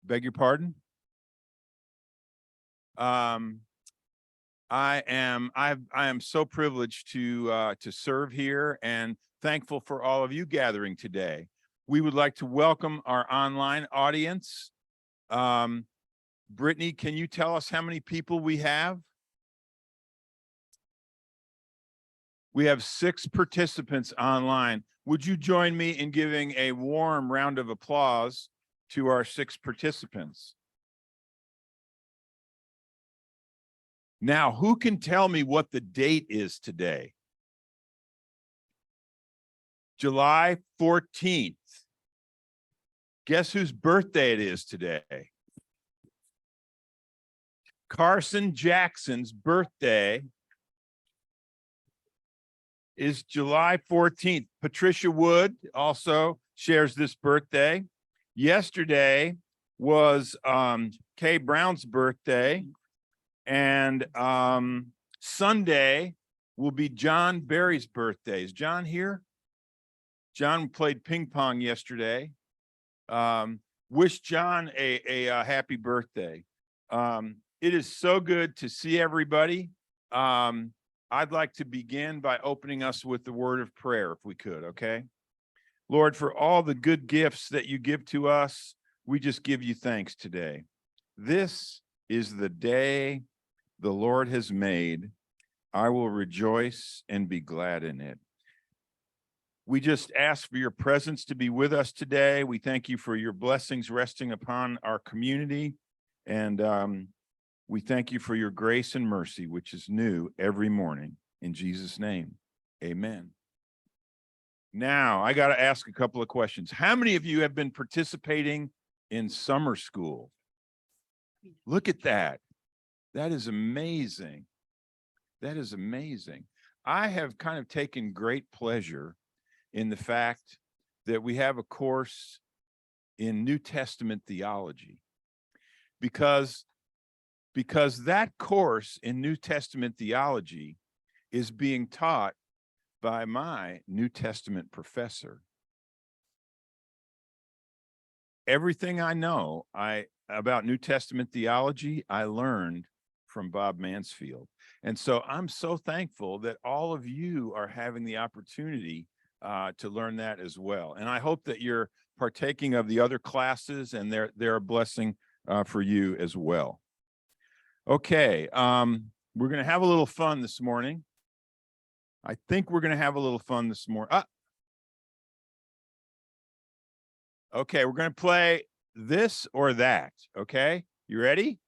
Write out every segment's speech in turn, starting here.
Beg your pardon? I am so privileged to serve here and thankful for all of you gathering today. We would like to welcome our online audience. Brittany, can you tell us how many people we have? We have 6 participants online. Would you join me in giving a warm round of applause to our 6 participants? Now, who can tell me what the date is today? July 14th. Guess whose birthday it is today? Carson Jackson's birthday is July 14th. Patricia Wood also shares this birthday. Yesterday was Kay Brown's birthday, and Sunday will be John Barry's birthday. Is John here? John played ping pong yesterday. Wish John a happy birthday. It is so good to see everybody. I'd like to begin by opening us with the word of prayer, if we could, okay? Lord, for all the good gifts that you give to us, we just give you thanks today. This is the day the Lord has made. I will rejoice and be glad in it. We just ask for your presence to be with us today. We thank you for your blessings resting upon our community. And we thank you for your grace and mercy, which is new every morning. In Jesus' name, amen. Now, I got to ask a couple of questions. How many of you have been participating in summer school? Look at that. That is amazing. That is amazing. I have kind of taken great pleasure in the fact that we have a course in New Testament theology, because that course in New Testament theology is being taught by my New Testament professor. Everything I know about New Testament theology, I learned from Bob Mansfield. And so I'm so thankful that all of you are having the opportunity to learn that as well. And I hope that you're partaking of the other classes, and they're a blessing for you as well. Okay, we're going to have a little fun this morning. I think we're going to have a little fun this morning. Okay, we're going to play this or that. Okay, you ready?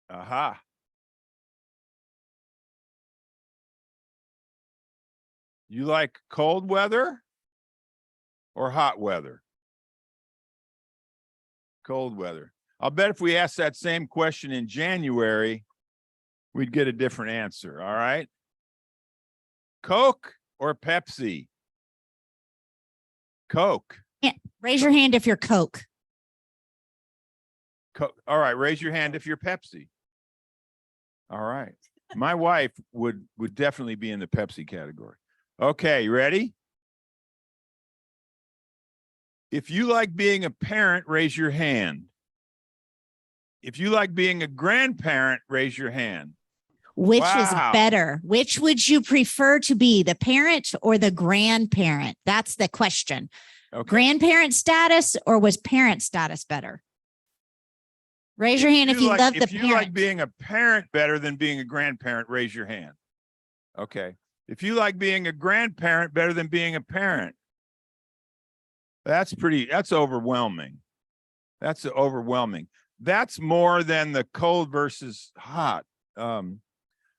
Aha. You like cold weather or hot weather? Cold weather. I'll bet if we asked that same question in January, we'd get a different answer. All right. Coke or Pepsi? Coke. Yeah, raise your hand if you're Coke. All right. Raise your hand if you're Pepsi. All right. My wife would definitely be in the Pepsi category. Okay. You ready? If you like being a parent, raise your hand. If you like being a grandparent, raise your hand. Which Wow. is better? Which would you prefer to be, the parent or the grandparent? That's the question. Okay. Grandparent status, or was parent status better? Raise your hand if you love the If you like parent. being a parent better than being a grandparent, raise your hand. Okay. If you like being a grandparent better than being a parent, that's overwhelming. That's overwhelming. That's more than the cold versus hot.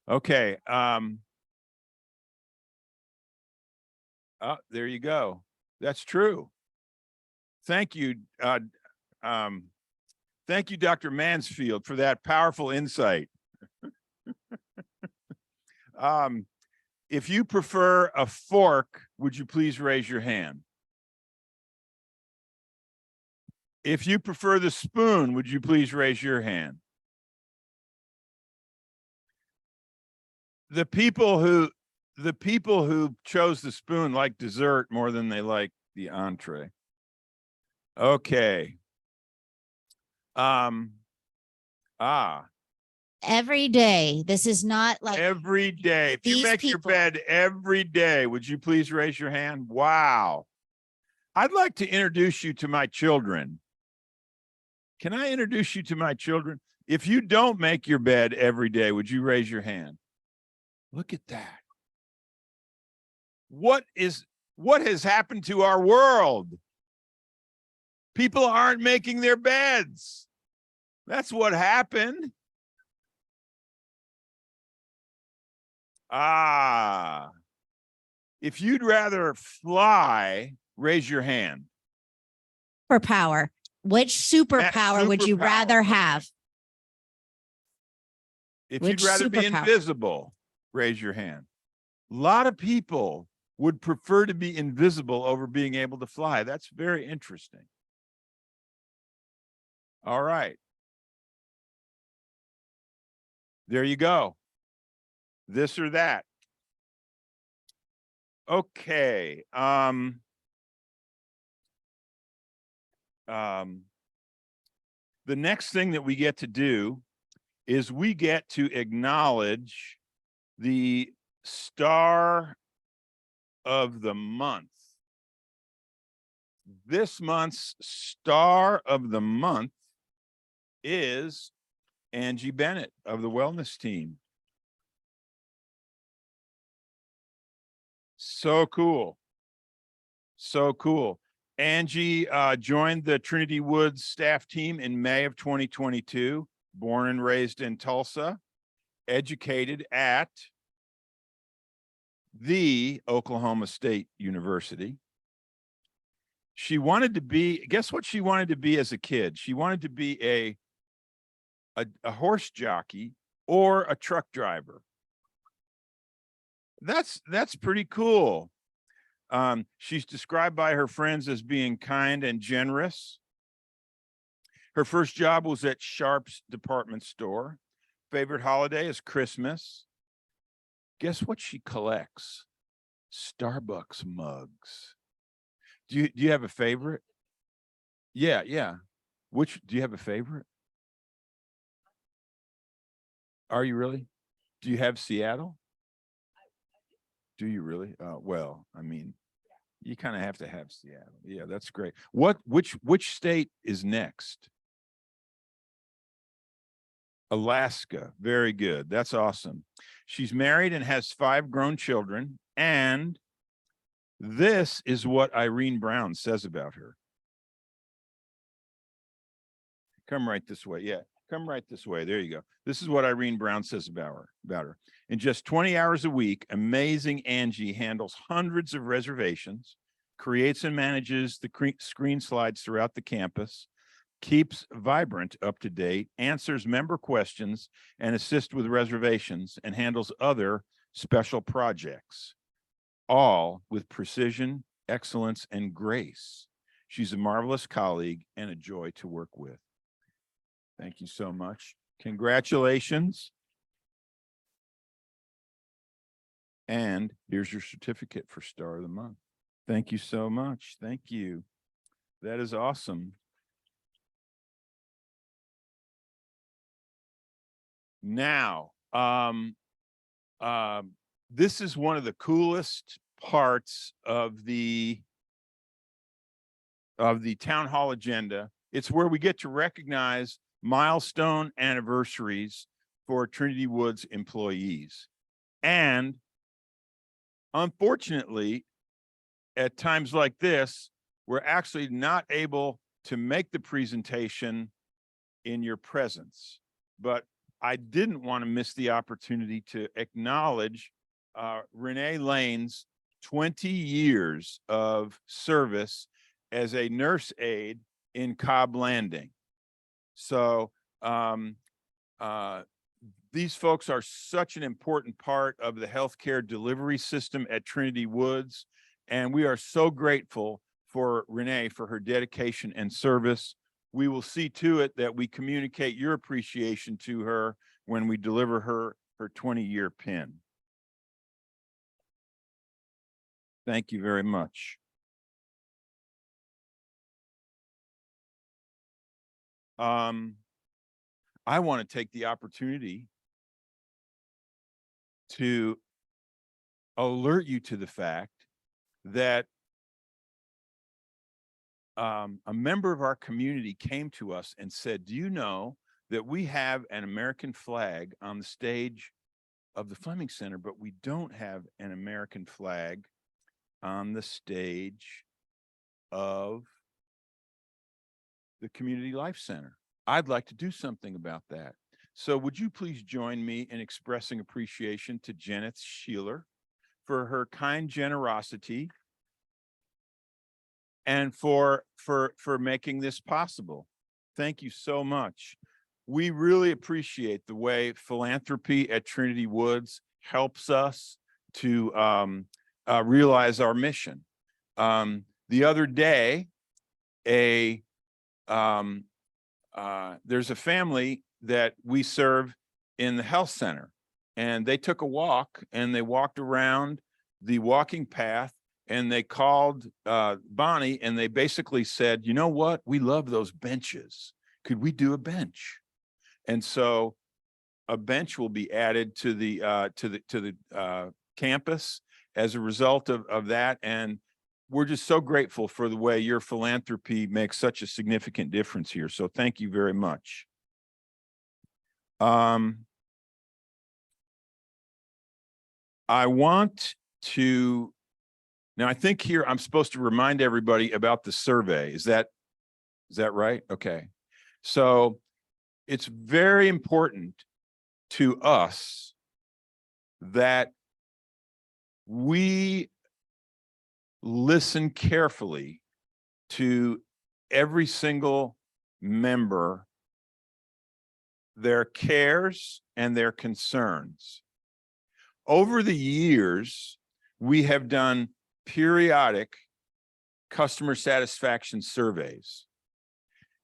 Okay. Oh, there you go. That's true. Thank you. Thank you, Dr. Mansfield, for that powerful insight. If you prefer a fork, would you please raise your hand? If you prefer the spoon, would you please raise your hand? The people who chose the spoon like dessert more than they like the entree. Okay. Every day. This is not like Every day. If you these make your people. bed every day, would you please raise your hand? Wow. I'd like to introduce you to my children. Can I introduce you to my children? If you don't make your bed every day, would you raise your hand? Look at that. What has happened to our world? People aren't making their beds. That's what happened. If you'd rather fly, raise your hand. Superpower. Which superpower would you Superpower. rather have? If Which you'd rather be superpower? invisible, raise your hand. A lot of people would prefer to be invisible over being able to fly. That's very interesting. All right. There you go. This or that. Okay. The next thing that we get to do is we get to acknowledge the star of the month. This month's star of the month is Angie Bennett of the wellness team. So cool. So cool. Angie joined the Trinity Woods staff team in May of 2022, born and raised in Tulsa, educated at the Oklahoma State University. She wanted to be, guess what she wanted to be as a kid? She wanted to be a horse jockey or a truck driver. That's pretty cool. She's described by her friends as being kind and generous. Her first job was at Sharp's department store. Favorite holiday is Christmas. Guess what she collects? Starbucks mugs. Do you have a favorite? Yeah. Do you have a favorite? Are you really? Do you have Seattle? Do you really? Well, I mean, you kind of have to have Seattle. Yeah, that's great. Which state is next? Alaska. Very good. That's awesome. She's married and has 5 grown children. And this is what Irene Brown says about her. Come right this way. Yeah, come right this way. There you go. This is what Irene Brown says about her. In just 20 hours a week, amazing Angie handles hundreds of reservations, creates and manages the screen slides throughout the campus, keeps Vibrant up to date, answers member questions, and assists with reservations, and handles other special projects, all with precision, excellence, and grace. She's a marvelous colleague and a joy to work with. Thank you so much. Congratulations. And here's your certificate for Star of the Month. Thank you so much. Thank you. That is awesome. Now, this is one of the coolest parts of the town hall agenda. It's where we get to recognize milestone anniversaries for Trinity Woods employees. And unfortunately, at times like this, we're actually not able to make the presentation in your presence. But I didn't want to miss the opportunity to acknowledge Renee Lane's 20 years of service as a nurse aide in Cobb Landing. So these folks are such an important part of the healthcare delivery system at Trinity Woods. And we are so grateful for Renee for her dedication and service. We will see to it that we communicate your appreciation to her when we deliver her 20-year pin. Thank you very much. I want to take the opportunity to alert you to the fact that a member of our community came to us and said, do you know that we have an American flag on the stage of the Fleming Center, but we don't have an American flag on the stage of the Community Life Center? I'd like to do something about that. So would you please join me in expressing appreciation to Janet Sheeler for her kind generosity and for making this possible. Thank you so much. We really appreciate the way philanthropy at Trinity Woods helps us to realize our mission. The other day, there's a family that we serve in the health center, and they took a walk and they walked around the walking path, and they called Bonnie, and they basically said, you know what? We love those benches. Could we do a bench? And so a bench will be added to the campus as a result of that. And we're just so grateful for the way your philanthropy makes such a significant difference here. So thank you very much. I want to, now I think here I'm supposed to remind everybody about the survey. Is that right? Okay. So it's very important to us that we listen carefully to every single member, their cares and their concerns. Over the years, we have done periodic customer satisfaction surveys.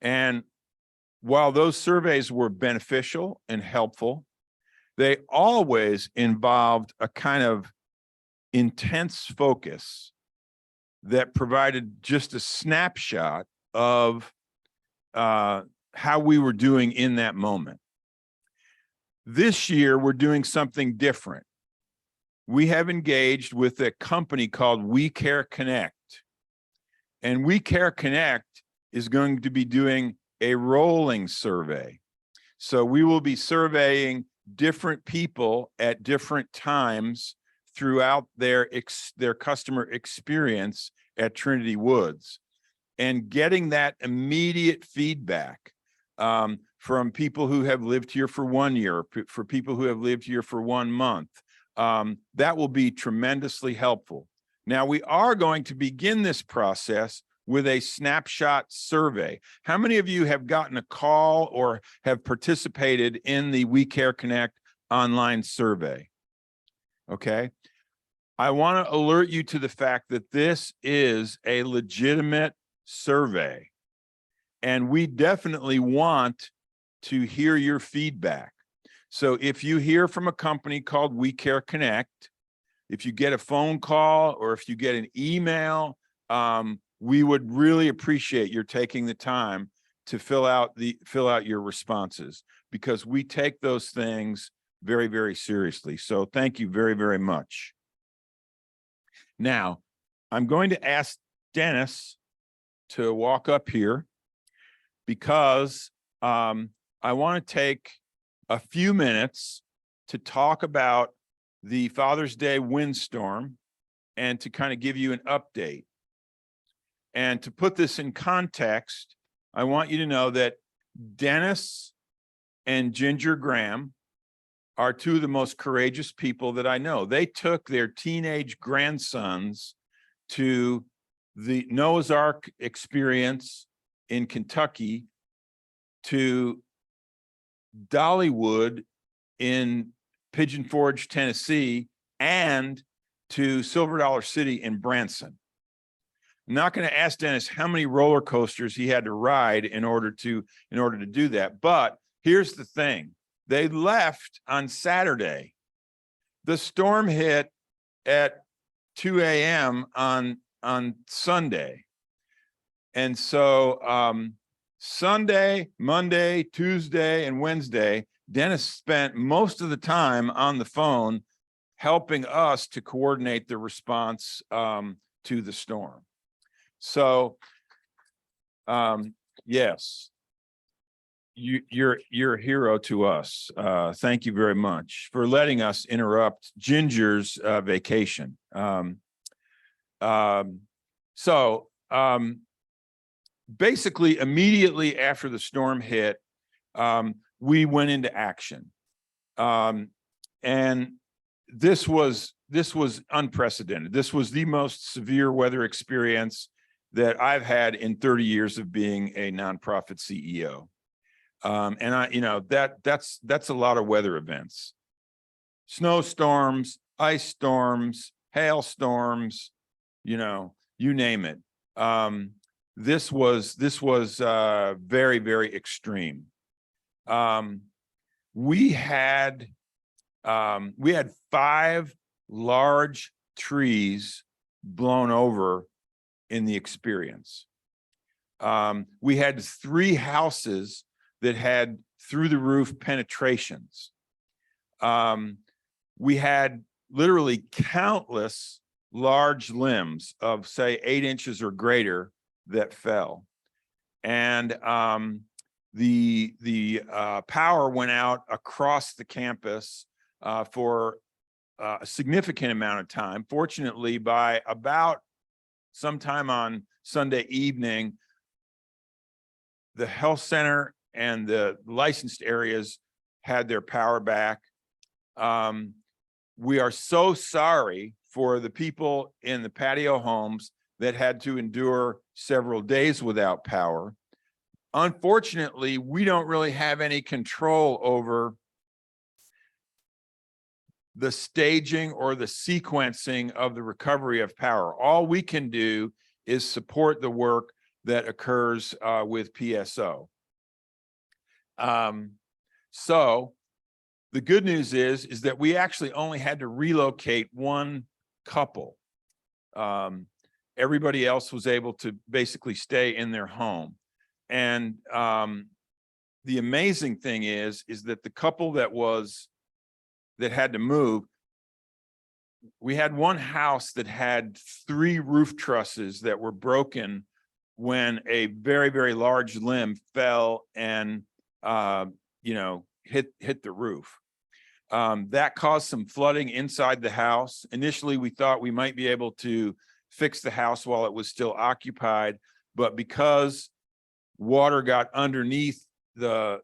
And while those surveys were beneficial and helpful, they always involved a kind of intense focus that provided just a snapshot of how we were doing in that moment. This year, we're doing something different. We have engaged with a company called We Care Connect. And We Care Connect is going to be doing a rolling survey. So we will be surveying different people at different times throughout their customer experience at Trinity Woods, and getting that immediate feedback from people who have lived here for 1 year, for people who have lived here for 1 month. That will be tremendously helpful. Now, we are going to begin this process with a snapshot survey. How many of you have gotten a call or have participated in the We Care Connect online survey? Okay. I want to alert you to the fact that this is a legitimate survey, and we definitely want to hear your feedback. So if you hear from a company called We Care Connect, if you get a phone call or if you get an email, we would really appreciate your taking the time to fill out your responses, because we take those things very, very seriously. So thank you very, very much. Now, I'm going to ask Dennis to walk up here, because I want to take a few minutes to talk about the Father's Day windstorm and to kind of give you an update. And to put this in context, I want you to know that Dennis and Ginger Graham are two of the most courageous people that I know. They took their teenage grandsons to the Noah's Ark experience in Kentucky, to Dollywood in Pigeon Forge, Tennessee, and to Silver Dollar City in Branson. I'm not going to ask Dennis how many roller coasters he had to ride in order to do that. But here's the thing. They left on Saturday. The storm hit at 2 a.m. on Sunday. And so Sunday, Monday, Tuesday, and Wednesday, Dennis spent most of the time on the phone helping us to coordinate the response to the storm. So, yes, you're a hero to us. Thank you very much for letting us interrupt Ginger's vacation. Basically, immediately after the storm hit, we went into action. And this was unprecedented. This was the most severe weather experience that I've had in 30 years of being a nonprofit CEO. And that's a lot of weather events. Snowstorms, ice storms, hailstorms, you name it. This was very, very extreme. We had 5 large trees blown over in the experience. We had 3 houses that had through the roof penetrations. We had literally countless large limbs of, say, 8 inches or greater that fell. And the power went out across the campus for a significant amount of time. Fortunately, by about sometime on Sunday evening, the health center and the licensed areas had their power back. We are so sorry for the people in the patio homes that had to endure several days without power. Unfortunately, we don't really have any control over the staging or the sequencing of the recovery of power. All we can do is support the work that occurs with PSO. So the good news is that we actually only had to relocate 1 couple. Everybody else was able to basically stay in their home. And the amazing thing is that the couple that had to move, we had 1 house that had 3 roof trusses that were broken when a very, very large limb fell and hit the roof. That caused some flooding inside the house. Initially, we thought we might be able to fix the house while it was still occupied, but because water got underneath the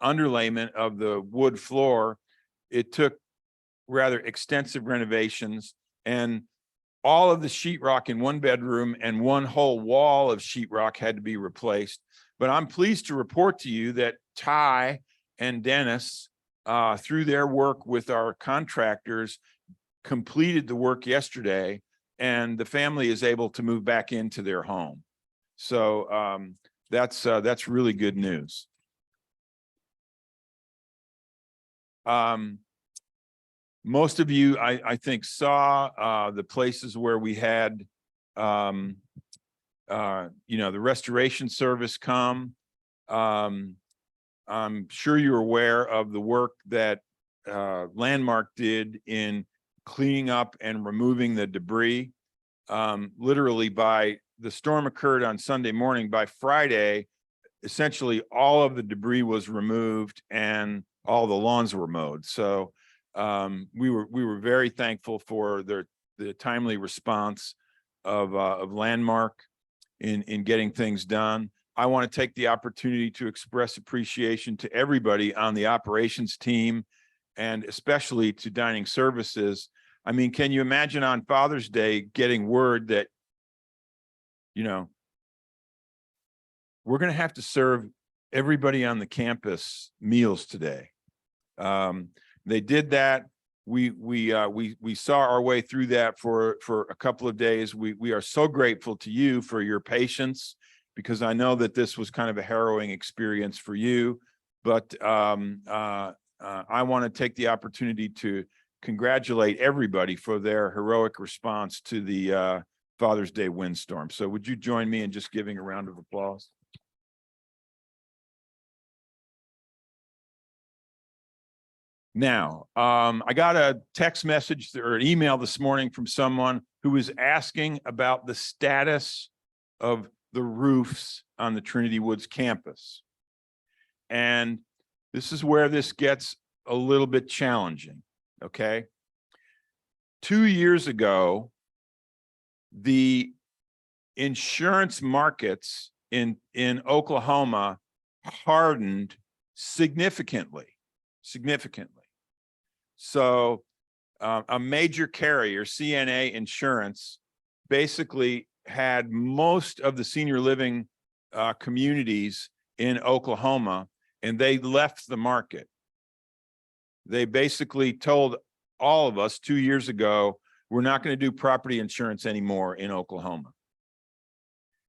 underlayment of the wood floor, it took rather extensive renovations, and all of the sheetrock in 1 bedroom and 1 whole wall of sheetrock had to be replaced. But I'm pleased to report to you that Ty and Dennis, through their work with our contractors, completed the work yesterday, and the family is able to move back into their home. So that's really good news. Most of you, I think, saw the places where we had, the restoration service come. I'm sure you're aware of the work that Landmark did in cleaning up and removing the debris. Literally, by the storm occurred on Sunday morning, by Friday, essentially all of the debris was removed and all the lawns were mowed. So we were very thankful for the timely response of Landmark in getting things done. I want to take the opportunity to express appreciation to everybody on the operations team, and especially to dining services. I mean, can you imagine on Father's Day getting word that, we're going to have to serve everybody on the campus meals today? They did that. We saw our way through that for a couple of days. We are so grateful to you for your patience, because I know that this was kind of a harrowing experience for you. But I want to take the opportunity to congratulate everybody for their heroic response to the Father's Day windstorm. So would you join me in just giving a round of applause? Now, I got a text message or an email this morning from someone who was asking about the status of the roofs on the Trinity Woods campus. And this is where this gets a little bit challenging, okay? 2 years ago, the insurance markets in Oklahoma hardened significantly. So a major carrier, CNA Insurance, basically had most of the senior living communities in Oklahoma, and they left the market. They basically told all of us 2 years ago, we're not going to do property insurance anymore in Oklahoma.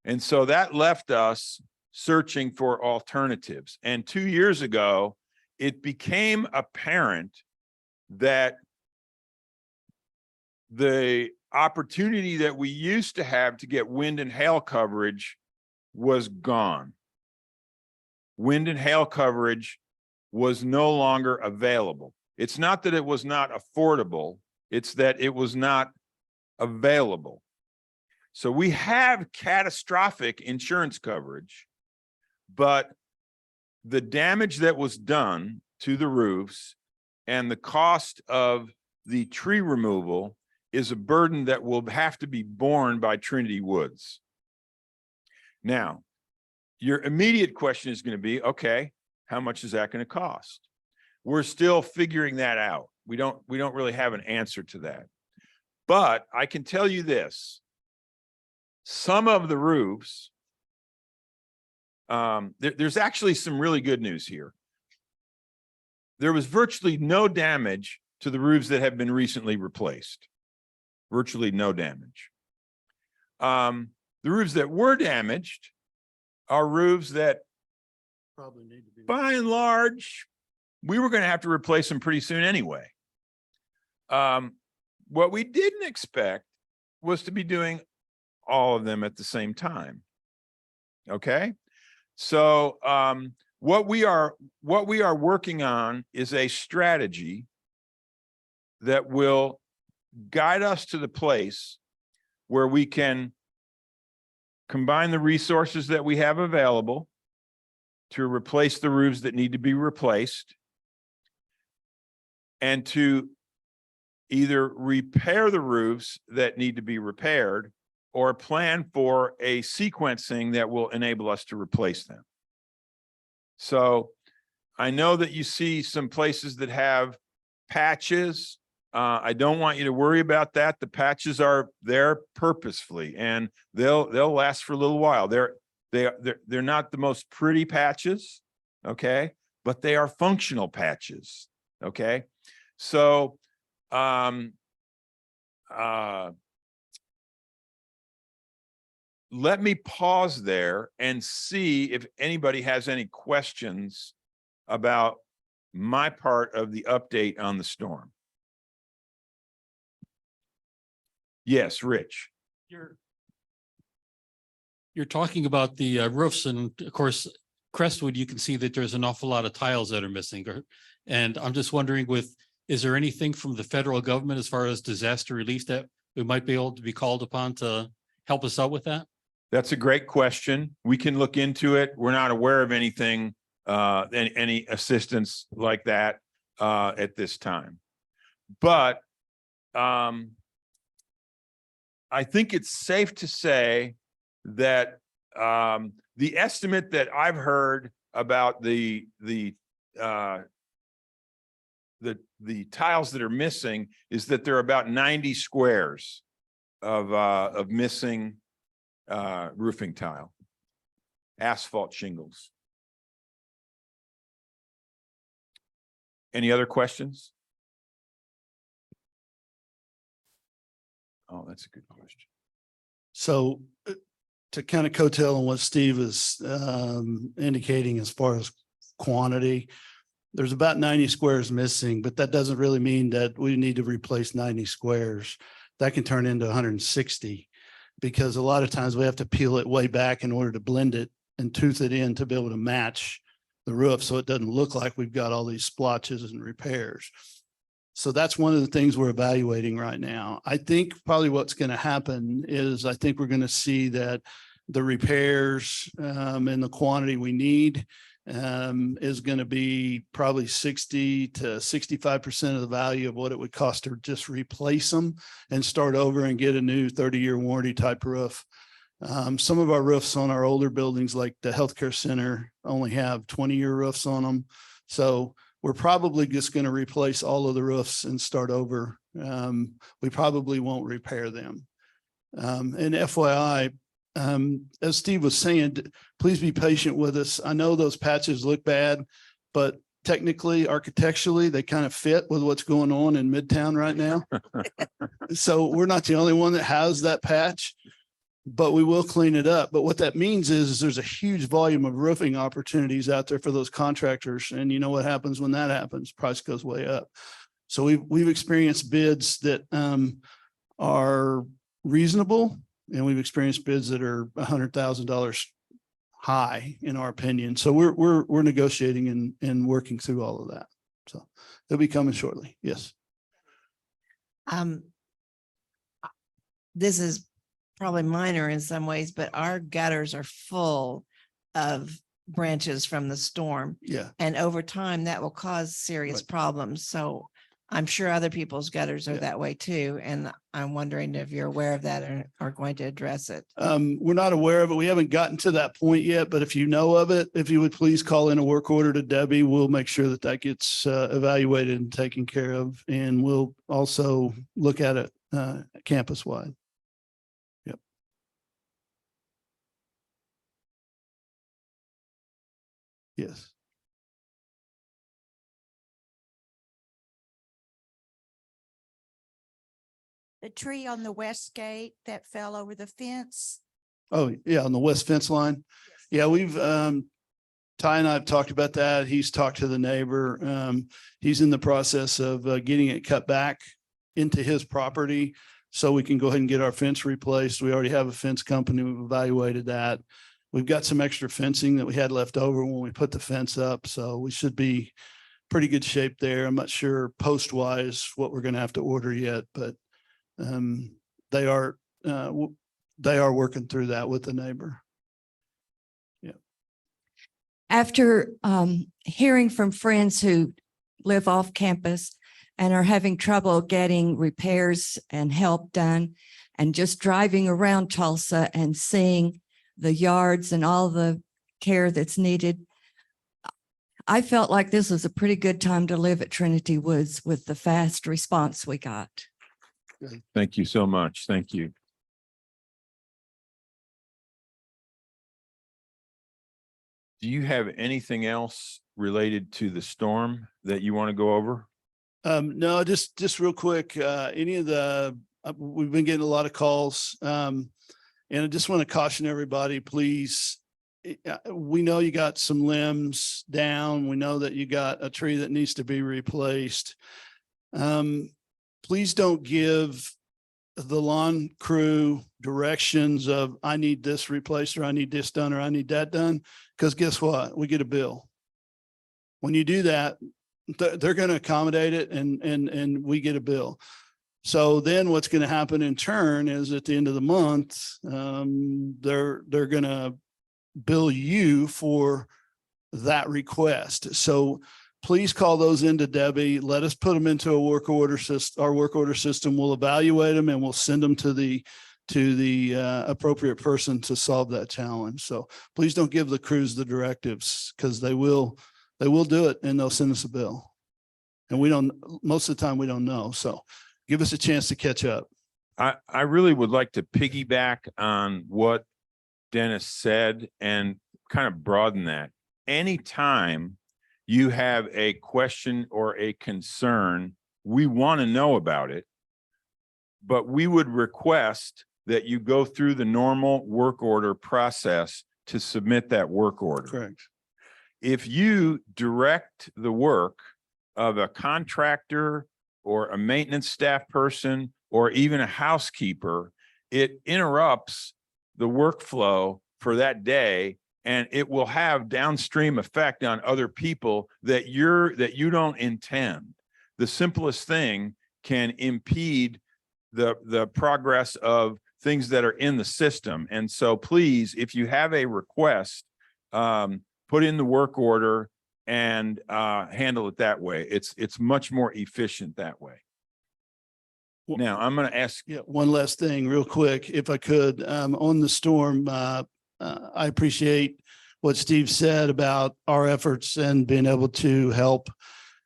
And so that left us searching for alternatives. And 2 years ago, it became apparent that the opportunity that we used to have to get wind and hail coverage was gone. Wind and hail coverage was no longer available. It's not that it was not affordable, it's that it was not available. So we have catastrophic insurance coverage, but the damage that was done to the roofs and the cost of the tree removal is a burden that will have to be borne by Trinity Woods. Now, your immediate question is going to be, okay, how much is that going to cost? We're still figuring that out. We don't really have an answer to that. But I can tell you this, some of the roofs, there's actually some really good news here. There was virtually no damage to the roofs that have been recently replaced. Virtually no damage. The roofs that were damaged are roofs that Probably need to be. by and large, we were going to have to replace them pretty soon anyway. What we didn't expect was to be doing all of them at the same time. Okay. So what we are working on is a strategy that will guide us to the place where we can combine the resources that we have available to replace the roofs that need to be replaced and to either repair the roofs that need to be repaired or plan for a sequencing that will enable us to replace them. So I know that you see some places that have patches. I don't want you to worry about that. The patches are there purposefully and they'll last for a little while. They're not the most pretty patches, okay, but they are functional patches, okay. So let me pause there and see if anybody has any questions about my part of the update on the storm. Yes, Rich. You're talking about the roofs, and of course, Crestwood, you can see that there's an awful lot of tiles that are missing. And I'm just wondering, is there anything from the federal government as far as disaster relief that we might be able to be called upon to help us out with that? That's a great question. We can look into it. We're not aware of anything, any assistance like that at this time. But I think it's safe to say that the estimate that I've heard about the tiles that are missing is that there are about 90 squares of missing roofing tile, asphalt shingles. Any other questions? Oh, that's a good question. So to kind of coattail on what Steve is indicating as far as quantity, there's about 90 squares missing, but that doesn't really mean that we need to replace 90 squares. That can turn into 160 because a lot of times we have to peel it way back in order to blend it and tooth it in to be able to match the roof so it doesn't look like we've got all these splotches and repairs. So that's one of the things we're evaluating right now. I think probably what's going to happen is I think we're going to see that the repairs and the quantity we need is going to be probably 60 to 65% of the value of what it would cost to just replace them and start over and get a new 30-year warranty type roof. Some of our roofs on our older buildings, like the healthcare center, only have 20-year roofs on them. So we're probably just going to replace all of the roofs and start over. We probably won't repair them. And FYI, as Steve was saying, please be patient with us. I know those patches look bad, but technically, architecturally, they kind of fit with what's going on in Midtown right now. So we're not the only one that has that patch, but we will clean it up. But what that means is there's a huge volume of roofing opportunities out there for those contractors. And you know what happens when that happens? Price goes way up. So we've experienced bids that are reasonable, and we've experienced bids that are $100,000 high, in our opinion. So we're negotiating and working through all of that. So they'll be coming shortly. Yes. This is probably minor in some ways, but our gutters are full of branches from the storm. Yeah. And over time, that will cause serious Right. problems. So I'm sure other people's gutters are Yeah. that way too. And I'm wondering if you're aware of that and are going to address it. We're not aware of it. We haven't gotten to that point yet, but if you know of it, if you would please call in a work order to Debbie, we'll make sure that that gets evaluated and taken care of. And we'll also look at it campus wide. Yep. Yes. The tree on the west gate that fell over the fence. Oh, yeah, on the west fence line. Yeah, we've, Ty and I have talked about that. He's talked to the neighbor. He's in the process of getting it cut back into his property so we can go ahead and get our fence replaced. We already have a fence company. We've evaluated that. We've got some extra fencing that we had left over when we put the fence up, so we should be pretty good shape there. I'm not sure post-wise what we're going to have to order yet, but they are working through that with the neighbor. After hearing from friends who live off campus and are having trouble getting repairs and help done, and just driving around Tulsa and seeing the yards and all the care that's needed, I felt like this was a pretty good time to live at Trinity Woods with the fast response we got. Thank you so much. Thank you. Do you have anything else related to the storm that you want to go over? No, just real quick, any of the, we've been getting a lot of calls. And I just want to caution everybody, please. We know you got some limbs down. We know that you got a tree that needs to be replaced. Please don't give the lawn crew directions of, I need this replaced, or I need this done, or I need that done. Because guess what? We get a bill. When you do that, they're going to accommodate it, and we get a bill. So then what's going to happen in turn is at the end of the month, they're going to bill you for that request. So please call those into Debbie. Let us put them into a work order system. Our work order system will evaluate them and we'll send them to the appropriate person to solve that challenge. So please don't give the crews the directives, because they will do it and they'll send us a bill. And we don't, most of the time we don't know. So give us a chance to catch up. I really would like to piggyback on what Dennis said and kind of broaden that. Anytime you have a question or a concern, we want to know about it, but we would request that you go through the normal work order process to submit that work order. Correct. If you direct the work of a contractor or a maintenance staff person, or even a housekeeper, it interrupts the workflow for that day, and it will have downstream effect on other people that you don't intend. The simplest thing can impede the progress of things that are in the system. And so please, if you have a request, put in the work order and handle it that way. It's much more efficient that way. Well- Now, I'm going to ask, Yeah, one last thing real quick, if I could, on the storm, I appreciate what Steve said about our efforts and being able to help.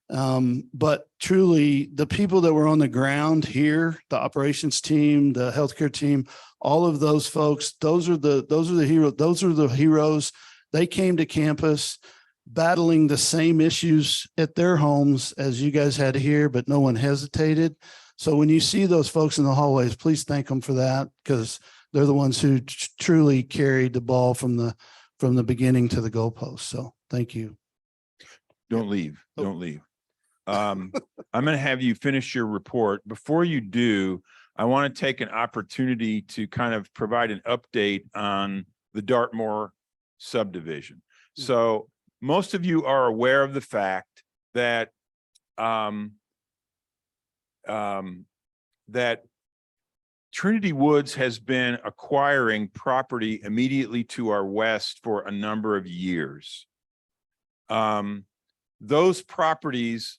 But truly, the people that were on the ground here, the operations team, the healthcare team, all of those folks, those are the heroes. They came to campus battling the same issues at their homes as you guys had here, but no one hesitated. So when you see those folks in the hallways, please thank them for that, because they're the ones who truly carried the ball from the beginning to the goalpost. So thank you. don't leave, Oh. don't leave. I'm going to have you finish your report. Before you do, I want to take an opportunity to kind of provide an update on the Dartmoor subdivision. So most of you are aware of the fact that that Trinity Woods has been acquiring property immediately to our west for a number of years. Those properties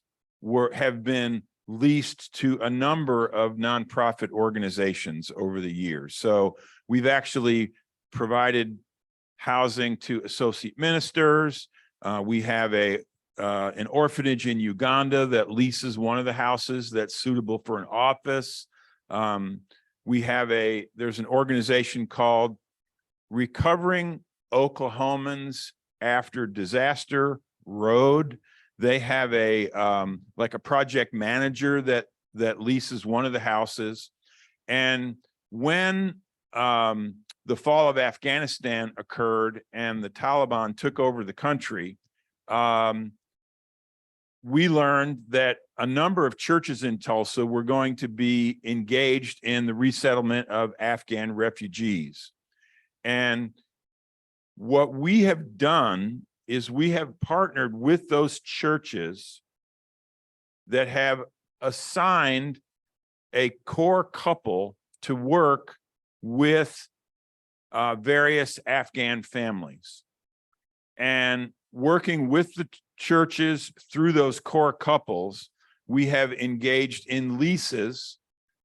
have been leased to a number of nonprofit organizations over the years. So we've actually provided housing to associate ministers. We have an orphanage in Uganda that leases one of the houses that's suitable for an office. There's an organization called Recovering Oklahomans After Disaster Road. They have like a project manager that leases one of the houses. And when the fall of Afghanistan occurred and the Taliban took over the country, we learned that a number of churches in Tulsa were going to be engaged in the resettlement of Afghan refugees. And what we have done is we have partnered with those churches that have assigned a core couple to work with various Afghan families. And working with the churches through those core couples, we have engaged in leases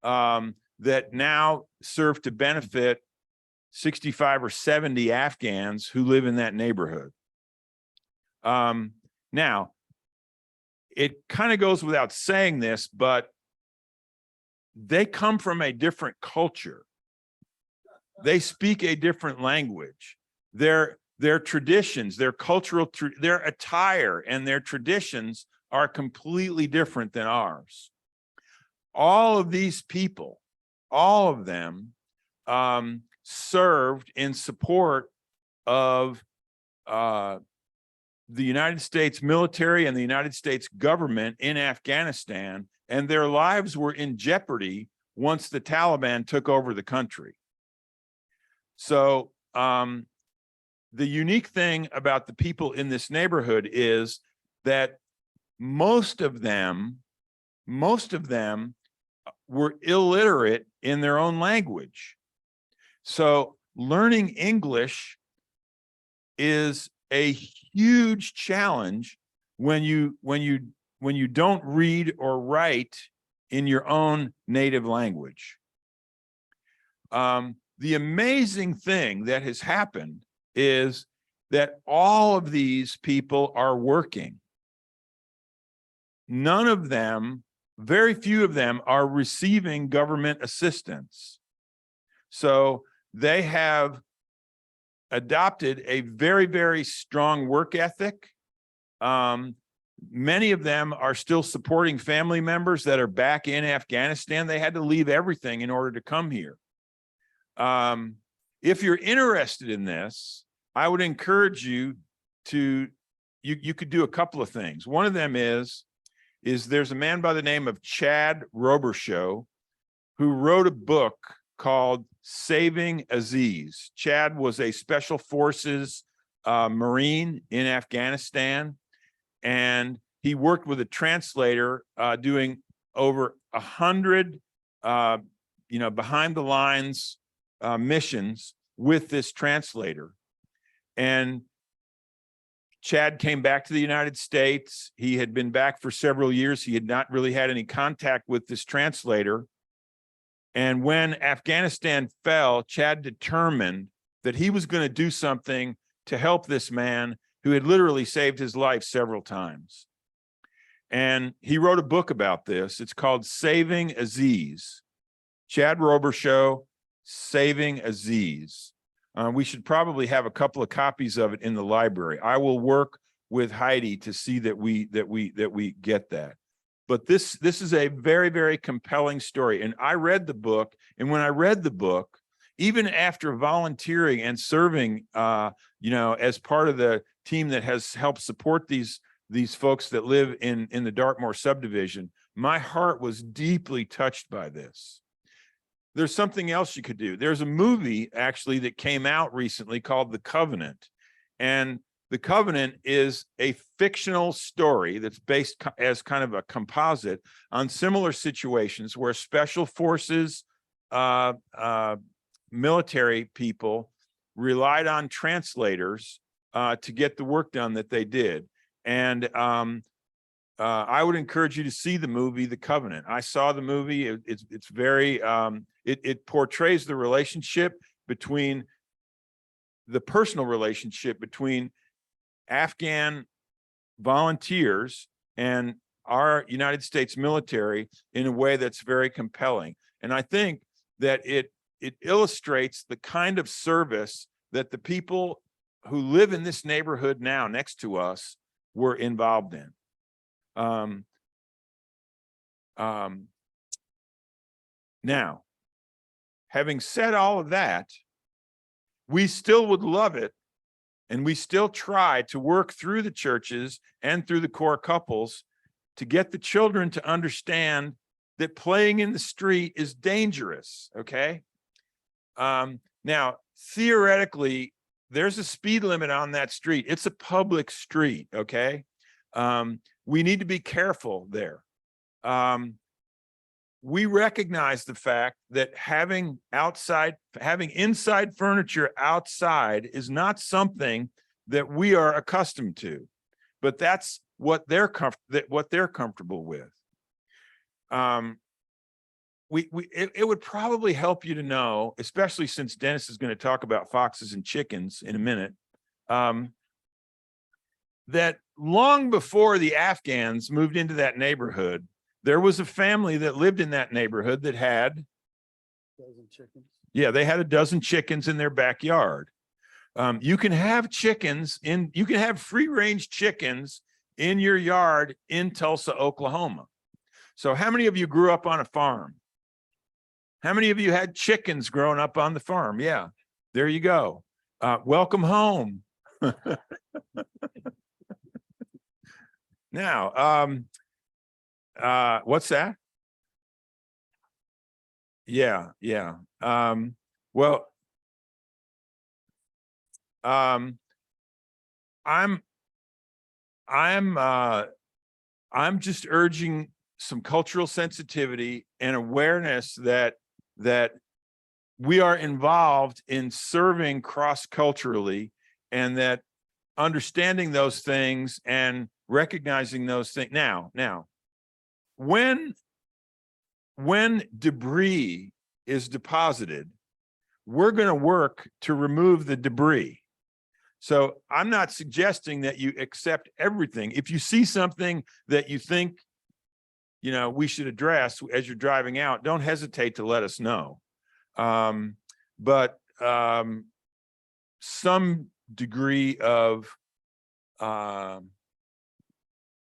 that now serve to benefit 65 or 70 Afghans who live in that neighborhood. Now, it kind of goes without saying this, but they come from a different culture. They speak a different language. Their traditions, their cultural, their attire and their traditions are completely different than ours. All of these people, all of them served in support of the United States military and the United States government in Afghanistan, and their lives were in jeopardy once the Taliban took over the country. So the unique thing about the people in this neighborhood is that most of them were illiterate in their own language. So learning English is a huge challenge when you don't read or write in your own native language. The amazing thing that has happened is that all of these people are working. None of them, very few of them, are receiving government assistance. So they have adopted a very, very strong work ethic. Many of them are still supporting family members that are back in Afghanistan. They had to leave everything in order to come here. If you're interested in this, I would encourage you to, you could do a couple of things. One of them is there's a man by the name of Chad Robershow who wrote a book called Saving Aziz. Chad was a special forces Marine in Afghanistan. And he worked with a translator doing over 100, behind the lines missions with this translator. And Chad came back to the United States. He had been back for several years. He had not really had any contact with this translator. And when Afghanistan fell, Chad determined that he was going to do something to help this man who had literally saved his life several times. And he wrote a book about this. It's called Saving Aziz. Chad Robershow, Saving Aziz. We should probably have a couple of copies of it in the library. I will work with Heidi to see that we get that. But this is a very, very compelling story. And I read the book, and when I read the book, even after volunteering and serving, as part of the team that has helped support these folks that live in the Dartmoor subdivision, my heart was deeply touched by this. There's something else you could do. There's a movie actually that came out recently called The Covenant. And The Covenant is a fictional story that's based as kind of a composite on similar situations where special forces, military people relied on translators to get the work done that they did. And I would encourage you to see the movie, The Covenant. I saw the movie. It's very, it portrays the relationship between the personal relationship between Afghan volunteers and our United States military in a way that's very compelling. And I think that it illustrates the kind of service that the people who live in this neighborhood now next to us were involved in. Now, having said all of that, we still would love it, and we still try to work through the churches and through the core couples to get the children to understand that playing in the street is dangerous, okay? Now, theoretically, there's a speed limit on that street. It's a public street, okay? We need to be careful there. We recognize the fact that having inside furniture outside is not something that we are accustomed to, but that's what they're comfortable with. It would probably help you to know, especially since Dennis is going to talk about foxes and chickens in a minute, that long before the Afghans moved into that neighborhood, there was a family that lived in that neighborhood that had, they had a dozen chickens in their backyard. You can have free range chickens in your yard in Tulsa, Oklahoma. So how many of you grew up on a farm? How many of you had chickens growing up on the farm? Yeah, there you go. Welcome home. Now, what's that? Yeah. I'm just urging some cultural sensitivity and awareness that we are involved in serving cross-culturally, and that understanding those things and recognizing those things. Now, when debris is deposited, we're going to work to remove the debris. So I'm not suggesting that you accept everything. If you see something that you think, we should address as you're driving out, don't hesitate to let us know. But some degree of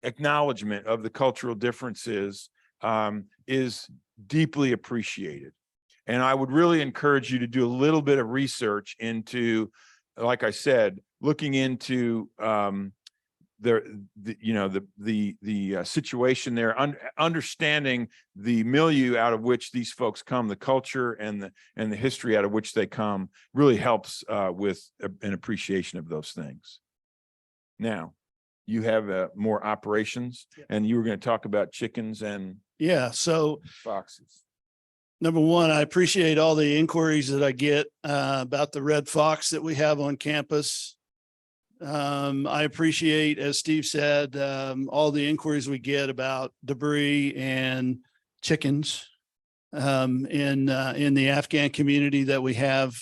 acknowledgement of the cultural differences is deeply appreciated. And I would really encourage you to do a little bit of research into, like I said, looking into the situation there, understanding the milieu out of which these folks come, the culture and the history out of which they come really helps with an appreciation of those things. Now, you have more operations, and you were going to talk about chickens and Yeah, so foxes. number one, I appreciate all the inquiries that I get about the red fox that we have on campus. I appreciate, as Steve said, all the inquiries we get about debris and chickens in the Afghan community that we have.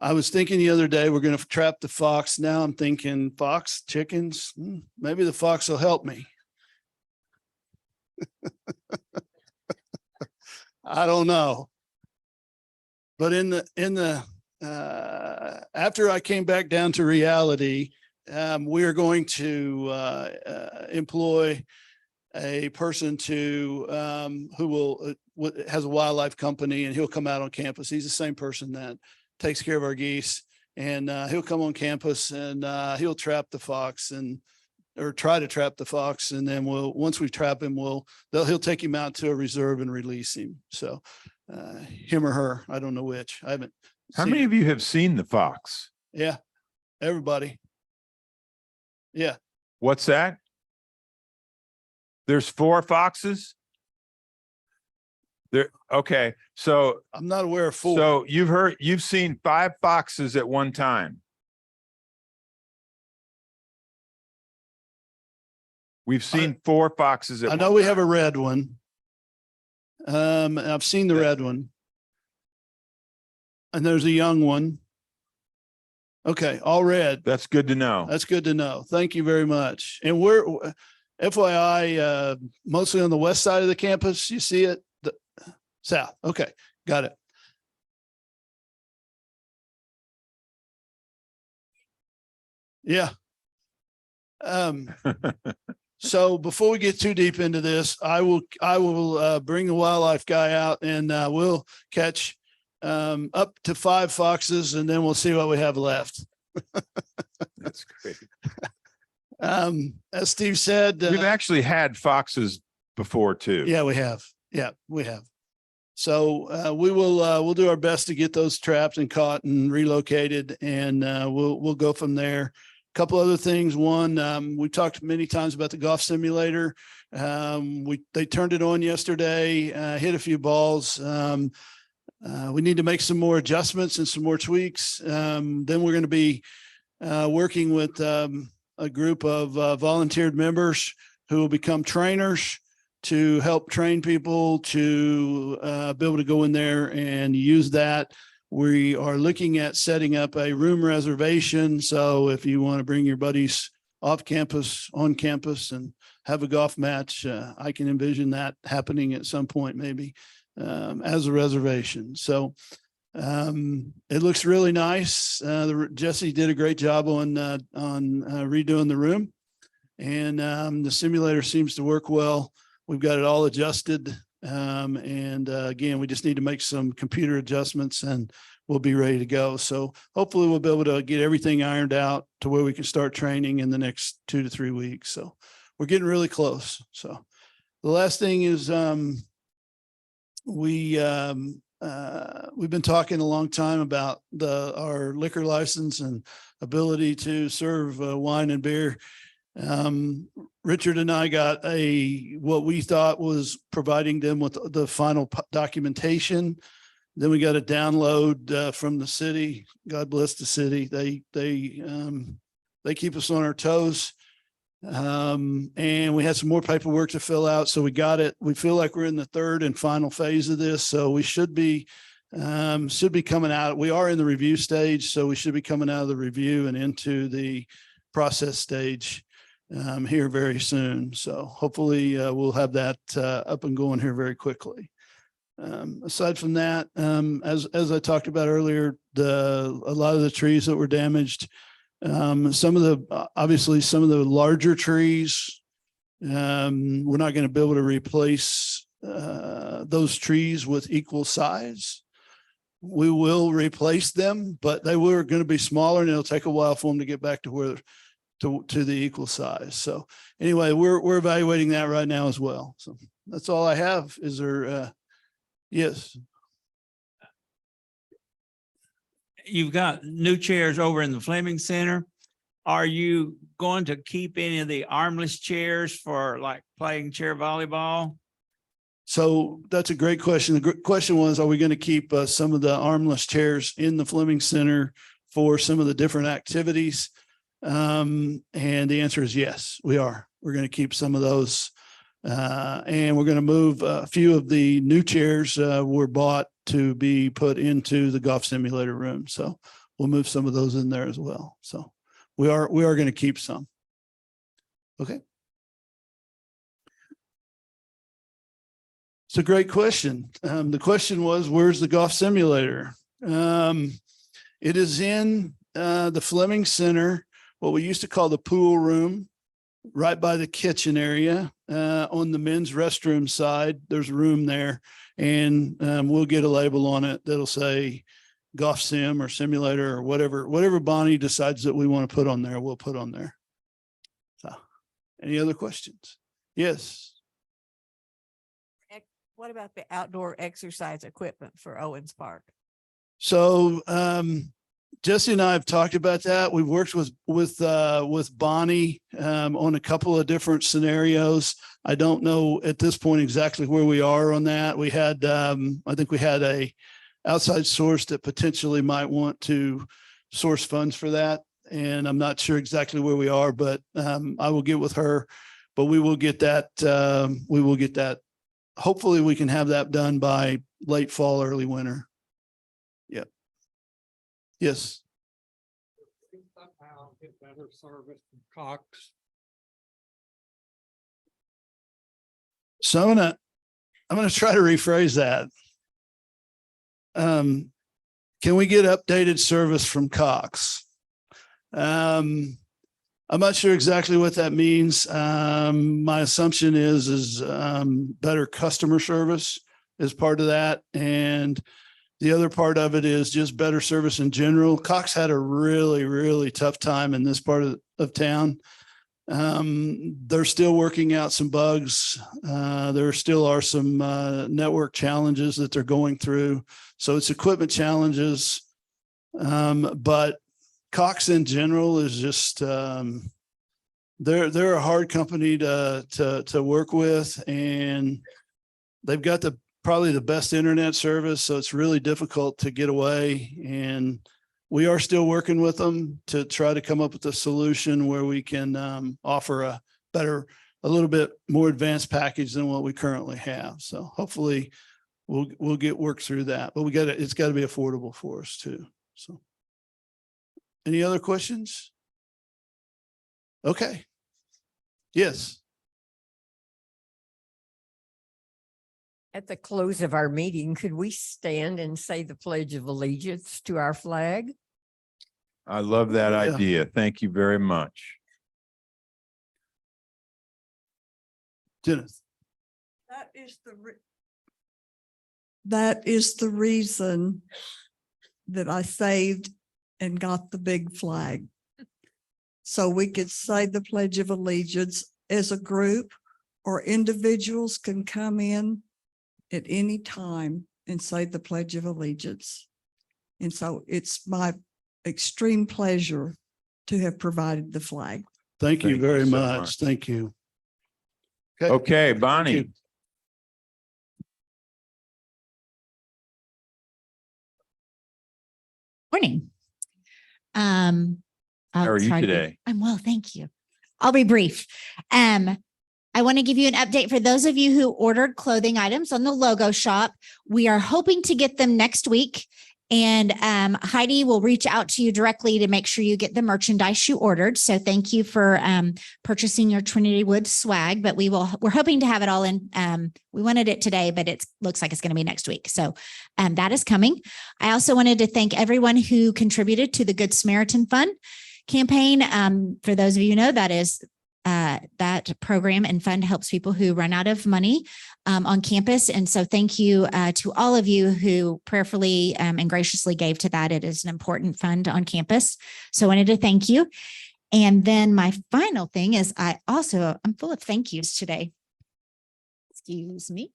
I was thinking the other day, we're going to trap the fox. Now I'm thinking fox, chickens, maybe the fox will help me. I don't know. But after I came back down to reality, we are going to employ a person who has a wildlife company, and he'll come out on campus. He's the same person that takes care of our geese, and he'll come on campus and he'll trap the fox or try to trap the fox. And then once we trap him, he'll take him out to a reserve and release him. So him or her, I don't know which. I haven't. How seen many it. of you have seen the fox? Yeah, everybody. Yeah, What's that? There's 4 foxes? There, okay, so I'm not aware of 4. so you've seen 5 foxes at one time. We've seen 4 foxes at I one know we have a time. red one. I've seen the red one. And there's a young one. Okay, all red. That's good to know. That's good to know. Thank you very much. And we're FYI, mostly on the west side of the campus. You see it? The south. Okay, got it. Yeah. So before we get too deep into this, I will bring the wildlife guy out, and we'll catch up to 5 foxes, and then we'll see what we have left. That's great. As Steve said, We've actually had foxes before too. yeah, we have. Yeah, we have. So we'll do our best to get those trapped and caught and relocated, and we'll go from there. Couple other things. One, we talked many times about the golf simulator. They turned it on yesterday, hit a few balls. We need to make some more adjustments and some more tweaks. Then we're going to be working with a group of volunteered members who will become trainers to help train people to be able to go in there and use that. We are looking at setting up a room reservation. So if you want to bring your buddies off campus, on campus, and have a golf match, I can envision that happening at some point, maybe as a reservation. So it looks really nice. Jesse did a great job on redoing the room, and the simulator seems to work well. We've got it all adjusted. And again, we just need to make some computer adjustments, and we'll be ready to go. So hopefully we'll be able to get everything ironed out to where we can start training in the next 2 to 3 weeks. So we're getting really close. So the last thing is we've been talking a long time about our liquor license and ability to serve wine and beer. Richard and I got what we thought was providing them with the final documentation. Then we got a download from the city. God bless the city. They keep us on our toes. And we had some more paperwork to fill out. So we got it. We feel like we're in the 3rd and final phase of this. So we should be coming out. We are in the review stage. So we should be coming out of the review and into the process stage here very soon. So hopefully we'll have that up and going here very quickly. Aside from that, as I talked about earlier, a lot of the trees that were damaged, obviously some of the larger trees, we're not going to be able to replace those trees with equal size. We will replace them, but they were going to be smaller, and it'll take a while for them to get back to to the equal size. So anyway, we're evaluating that right now as well. So that's all I have. Is there, yes. You've got new chairs over in the Fleming Center. Are you going to keep any of the armless chairs for like playing chair volleyball? So that's a great question. The question was, are we going to keep some of the armless chairs in the Fleming Center for some of the different activities? And the answer is yes, we are. We're going to keep some of those. And we're going to move a few of the new chairs were bought to be put into the golf simulator room. So we'll move some of those in there as well. So we are going to keep some. Okay. It's a great question. The question was, where's the golf simulator? It is in the Fleming Center, what we used to call the pool room, right by the kitchen area. On the men's restroom side, there's a room there, and we'll get a label on it that'll say golf sim or simulator or whatever Bonnie decides that we want to put on there, we'll put on there. So, any other questions? Yes. What about the outdoor exercise equipment for Owens Park? So Jesse and I have talked about that. We've worked with Bonnie on a couple of different scenarios. I don't know at this point exactly where we are on that. We had I think we had a outside source that potentially might want to source funds for that. And I'm not sure exactly where we are, but I will get with her, but we will get that. We will get that. Hopefully we can have that done by late fall, early winter. Yep. Yes. Somehow get better service from Cox. So I'm gonna try to rephrase that. Can we get updated service from Cox? I'm not sure exactly what that means. My assumption is better customer service is part of that. And the other part of it is just better service in general. Cox had a really, really tough time in this part of town. They're still working out some bugs. There still are some network challenges that they're going through. So it's equipment challenges. But Cox in general is just they're a hard company to work with, and they've got probably the best internet service. So it's really difficult to get away. And we are still working with them to try to come up with a solution where we can offer a little bit more advanced package than what we currently have. So hopefully we'll get worked through that, but it's got to be affordable for us too. So any other questions? Okay. Yes. At the close of our meeting, could we stand and say the Pledge of Allegiance to our flag? I love that Yeah. idea. Thank you very much. Jennifer. That is the reason that I saved and got the big flag. So we could say the Pledge of Allegiance as a group, or individuals can come in at any time and say the Pledge of Allegiance. And so it's my extreme pleasure to have provided the flag. Thank you Thank you very so much. much. Thank you. Okay, Thank Bonnie. you. Morning. How are you today? I'm well, thank you. I'll be brief. I want to give you an update for those of you who ordered clothing items on the Logo Shop. We are hoping to get them next week. And Heidi will reach out to you directly to make sure you get the merchandise you ordered. So thank you for purchasing your Trinity Wood swag, but we're hoping to have it all in. We wanted it today, but it looks like it's going to be next week. So that is coming. I also wanted to thank everyone who contributed to the Good Samaritan Fund campaign. For those of you who know, that is that program and fund helps people who run out of money on campus. And so thank you to all of you who prayerfully and graciously gave to that. It is an important fund on campus. So I wanted to thank you. And then my final thing is I'm full of thank yous today. Excuse me.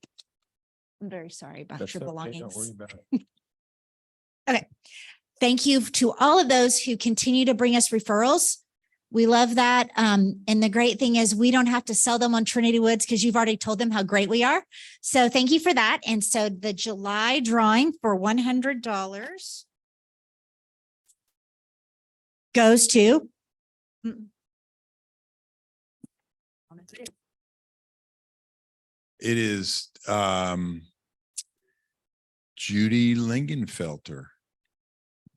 I'm very sorry about That's your okay, don't belongings. worry about it. Okay. Thank you to all of those who continue to bring us referrals. We love that. And the great thing is we don't have to sell them on Trinity Woods because you've already told them how great we are. So thank you for that. And so the July drawing for $100 goes to It is Judy Lingenfelter.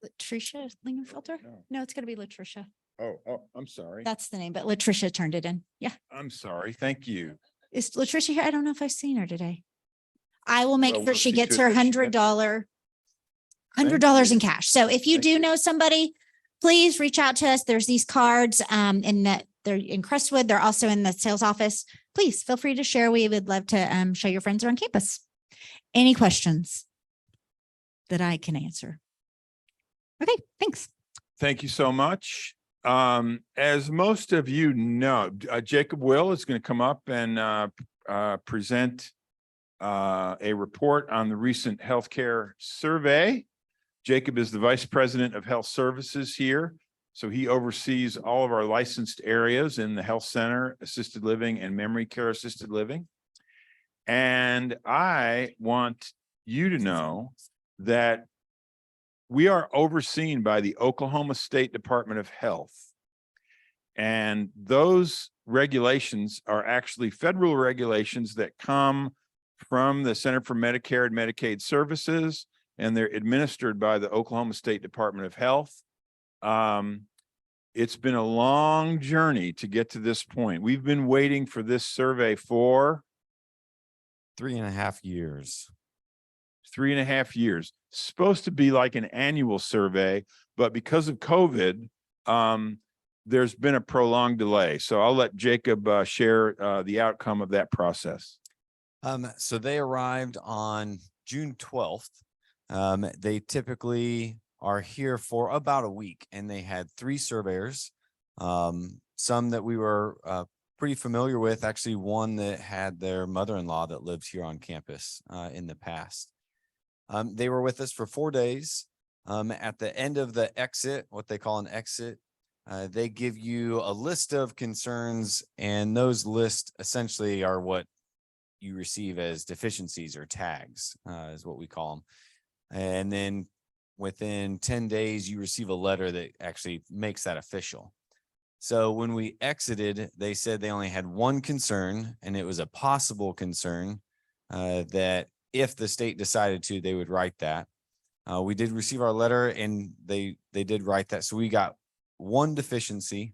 Latricia Lingenfelter. No. No, it's going to be Latricia. Oh, I'm sorry. That's the name, but Latricia turned it in. Yeah. I'm sorry. Thank you. Is Latricia here? I don't know if I've seen her today. I will make Well, sure we'll she see gets to her it that she $100 in you. cash. So if you Thank do you. know somebody, please reach out to us. There's these cards in that they're in Crestwood. They're also in the sales office. Please feel free to share. We would love to show your friends around campus. Any questions that I can answer? Okay, thanks. Thank you so much. As most of you know, Jacob Will is going to come up and present a report on the recent healthcare survey. Jacob is the Vice President of Health Services here. So he oversees all of our licensed areas in the health center, assisted living, and memory care assisted living. And I want you to know that we are overseen by the Oklahoma State Department of Health. And those regulations are actually federal regulations that come from the Center for Medicare and Medicaid Services, and they're administered by the Oklahoma State Department of Health. It's been a long journey to get to this point. We've been waiting for this survey for 3.5 years. 3.5 years. Supposed to be like an annual survey, but because of COVID, there's been a prolonged delay. So I'll let Jacob share the outcome of that process. So they arrived on June 12th. They typically are here for about a week, and they had 3 surveyors, some that we were pretty familiar with, actually one that had their mother-in-law that lives here on campus in the past. They were with us for 4 days. At the end of the exit, what they call an exit, they give you a list of concerns, and those lists essentially are what you receive as deficiencies or tags, is what we call them. And then within 10 days, you receive a letter that actually makes that official. So when we exited, they said they only had one concern, and it was a possible concern that if the state decided to, they would write that. We did receive our letter, and they did write that. So we got one deficiency.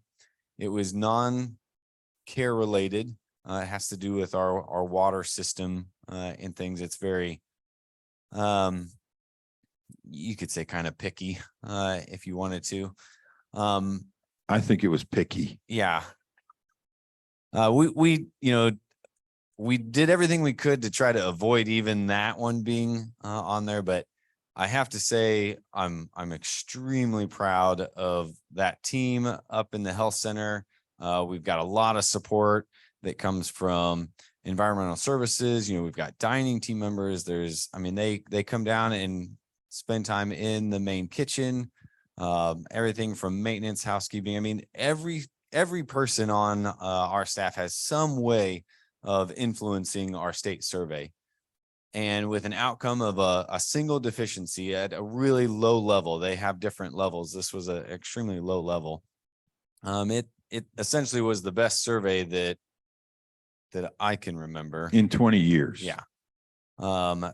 It was non-care related. It has to do with our water system and things. It's very, you could say kind of picky if you wanted to. I think it was picky. Yeah. We did everything we could to try to avoid even that one being on there, but I have to say I'm extremely proud of that team up in the health center. We've got a lot of support that comes from environmental services. We've got dining team members. They come down and spend time in the main kitchen, everything from maintenance, housekeeping. Every person on our staff has some way of influencing our state survey. And with an outcome of a single deficiency at a really low level, they have different levels. This was an extremely low level. It essentially was the best survey that I can remember In 20 years. Yeah.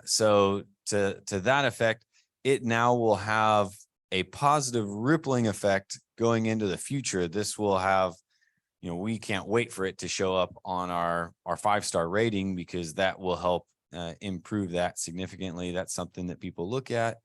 So to that effect, it now will have a positive rippling effect going into the future. This will have, we can't wait for it to show up on our 5-star rating, because that will help improve that significantly. That's something that people look at.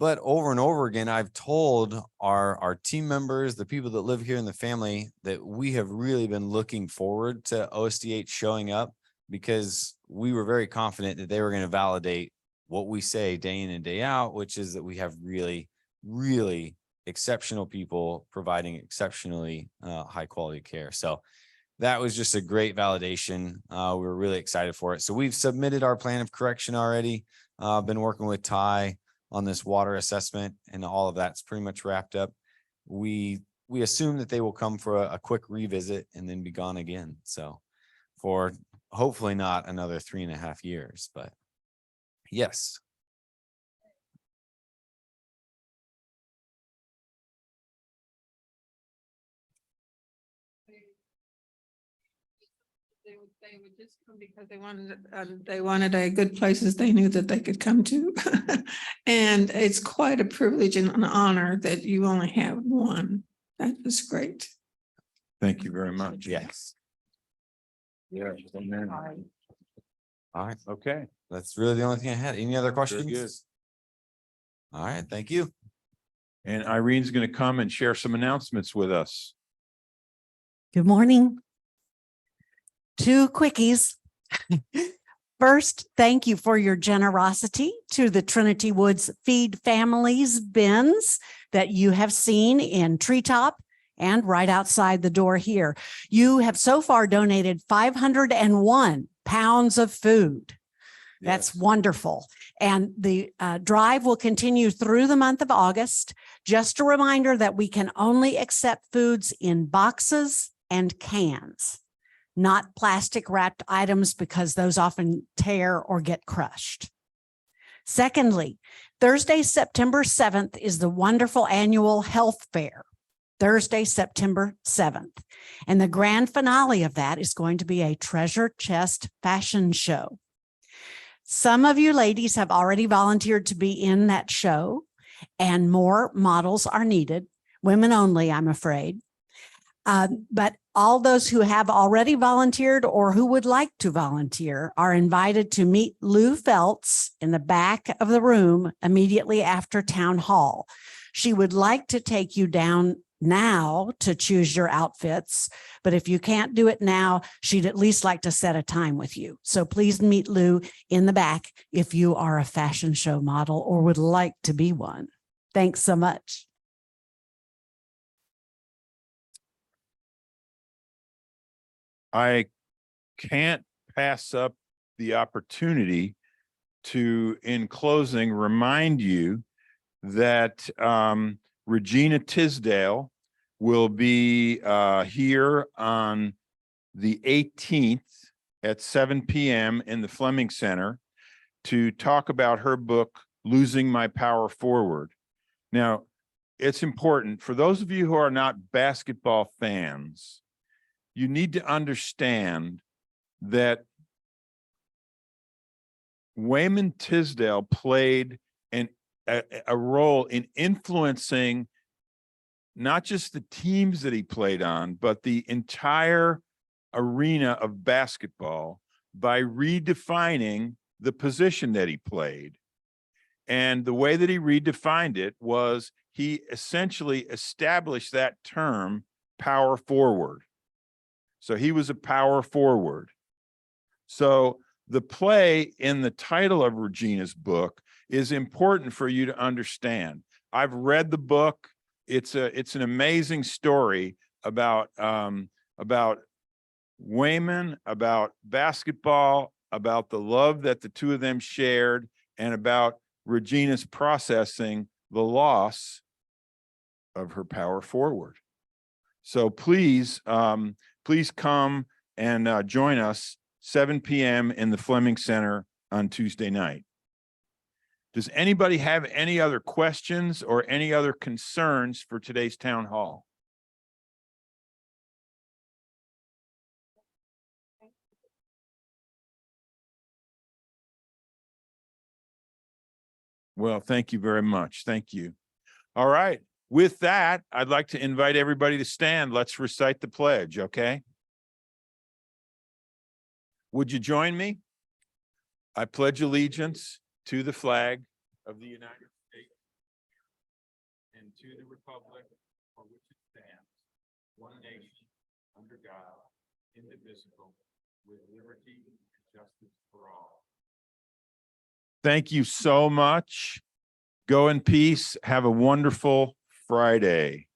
But over and over again, I've told our team members, the people that live here in the family, that we have really been looking forward to OSDH showing up, because we were very confident that they were going to validate what we say day in and day out, which is that we have really, really exceptional people providing exceptionally high quality care. So that was just a great validation. We were really excited for it. So we've submitted our plan of correction already. Been working with Ty on this water assessment, and all of that's pretty much wrapped up. We assume that they will come for a quick revisit and then be gone again. So for hopefully not another 3.5 years, but yes. They would just come because they wanted a good places they knew that they could come to. And it's quite a privilege and an honor that you only have one. That is great. Thank you very much. Yes. Yeah. Amen. All right. Okay. That's really the only thing I had. Any other Very questions? good. All right. Thank you. And Irene's going to come and share some announcements with us. Good morning. 2 quickies. First, thank you for your generosity to the Trinity Woods Feed Families bins that you have seen in Treetop and right outside the door here. You have so far donated 501 pounds of food. That's Yes. wonderful. And the drive will continue through the month of August. Just a reminder that we can only accept foods in boxes and cans, not plastic wrapped items, because those often tear or get crushed. Secondly, Thursday, September 7th is the wonderful annual health fair. Thursday, September 7th. And the grand finale of that is going to be a treasure chest fashion show. Some of you ladies have already volunteered to be in that show, and more models are needed. Women only, I'm afraid. But all those who have already volunteered or who would like to volunteer are invited to meet Lou Feltz in the back of the room immediately after town hall. She would like to take you down now to choose your outfits, but if you can't do it now, she'd at least like to set a time with you. So please meet Lou in the back if you are a fashion show model or would like to be one. Thanks so much. I can't pass up the opportunity to, in closing, remind you that Regina Tisdale will be here on the 18th at 7 p.m. in the Fleming Center to talk about her book, Losing My Power Forward. Now, it's important for those of you who are not basketball fans, you need to understand that Wayman Tisdale played a role in influencing not just the teams that he played on, but the entire arena of basketball by redefining the position that he played. And the way that he redefined it was he essentially established that term, power forward. So he was a power forward. So the play in the title of Regina's book is important for you to understand. I've read the book. It's an amazing story about Wayman, about basketball, about the love that the two of them shared, and about Regina's processing the loss of her power forward. So please, please come and join us 7 p.m. in the Fleming Center on Tuesday night. Does anybody have any other questions or any other concerns for today's town hall? Well, thank you very much. Thank you. All right. With that, I'd like to invite everybody to stand. Let's recite the pledge, okay? Would you join me? I pledge allegiance to the flag of the United States and to the republic for which it stands, one nation, under God, indivisible, with liberty and justice for all. Thank you so much. Go in peace. Have a wonderful Friday.